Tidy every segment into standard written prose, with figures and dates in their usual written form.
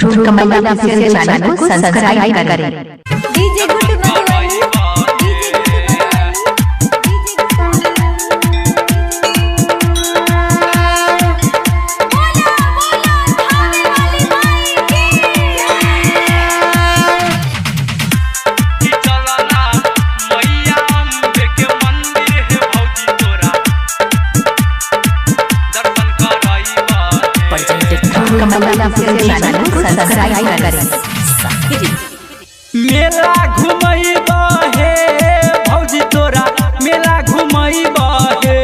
ध्रुव Kamal official channel को subscribe करें। DJ good Madhubani कमल official channel को सब्सक्राइब करें। मेला घुमैबा हे भौजी तोरा, मेला घुमैबा हे,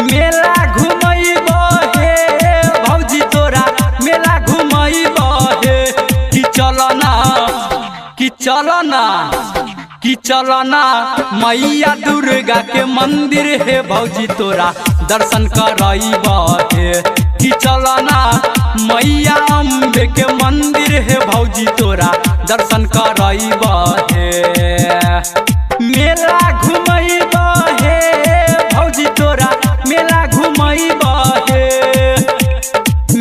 मेला घुमैबा हे भौजी तोरा, मेला घुमैबा हे। कि चलना कि चलना कि चलना मैया दुर्गा के मंदिर है भौजी तोरा, दर्शन करैबा हे। कि चलना मैया अम्बे के मंदिर है भौजी तोरा, दर्शन करैबा हे। मेला घुमैबा हे भौजी तोरा, मेला घुमैबा हे,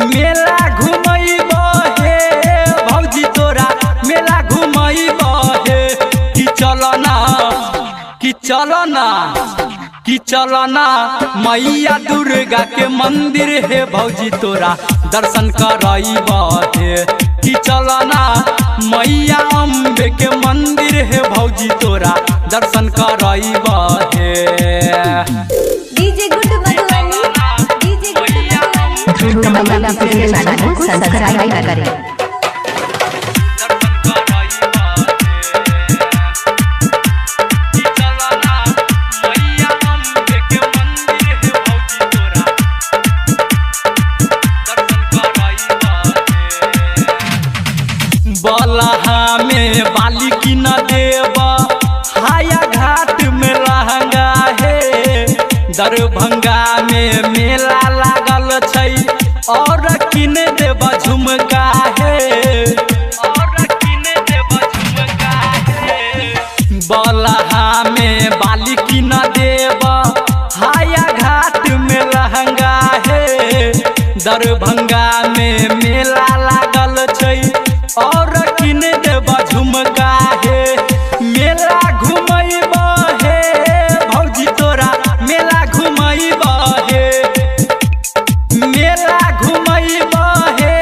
मेला घुमैबा हे भौजी तोरा, मेला घुमैबा हे। कि चलना कि चलना कि चलना मैया दुर्गा के मंदिर है भौजी तोरा, दर्शन करैबा हे। कि चलना मैया अम्बे के मंदिर है भौजी तोरा, दर्शन करैबा हे। DJ good Madhubani DJ good Madhubani Dhruv Kamal official channel को सब्सक्राइब करें। बलहा में बाली की न देवा, हाया घाट में लहंगा है। दरभंगा में मेला लागल छै, और किन देवा झुमका है, और किन देवा झुमका है। बलहा में बाली की न देवा, हाया घाट में लहंगा है। दरभंगा में मेला लागल छै, और किन देवा झुमका है। मेला घुमैबा हे भौजी तोरा, मेला घुमैबा हे, मेला घुमैबा हे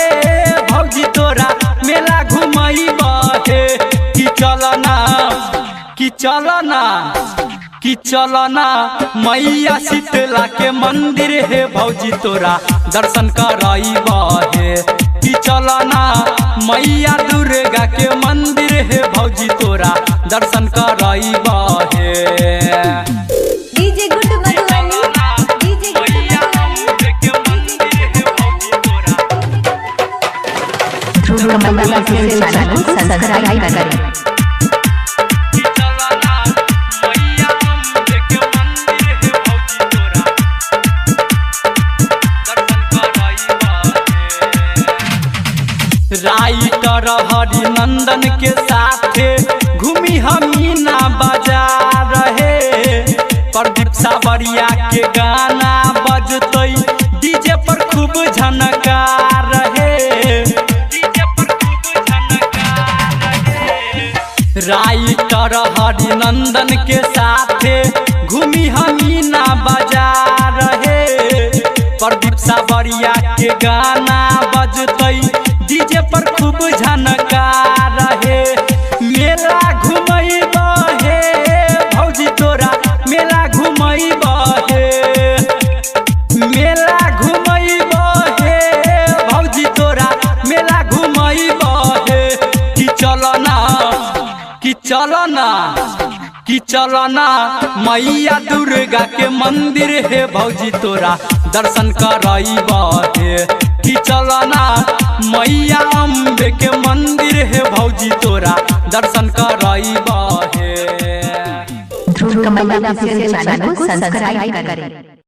भौजी तोरा, मेला घुमैबा हे। कि चलना कि चलना कि चलना मैया शीतला के मंदिर है भौजी तोरा, दर्शन करैबा हे। कि चलना मैया दुर्गा के मंदिर है भौजी तोरा, दर्शन करैबा हे। DJ good Madhubani DJ good Dhruv Kamal official channel को सब्सक्राइब करें। राइटर हरिनंदन के साथे घूमी हमीना बाजार रहे। प्रदीप सावरिया के गाना बजतै, डीजे पर खूब झनकार रहे, डीजे पर खूब झनकार रहे। राइटर हरिनंदन के साथे घूमी हमीना बाजार रहे। प्रदीप सावरिया के गाना बजतै, डीजे पर खूब झनकार रहे। मेला घुमैबा हे भौजी तोरा, मेला घुमैबा हे, मेला घुमैबा हे भौजी तोरा, मेला घुमैबा हे। कि चलना कि चलना कि चलना मैया दुर्गा के मंदिर है भौजी तोरा, दर्शन करैबा हे। कि चलना मैया अम्बे के मंदिर है भौजी तोरा, दर्शन करैबा हे। ध्रुव कमल ऑफिशियल चैनल को सब्सक्राइब करें।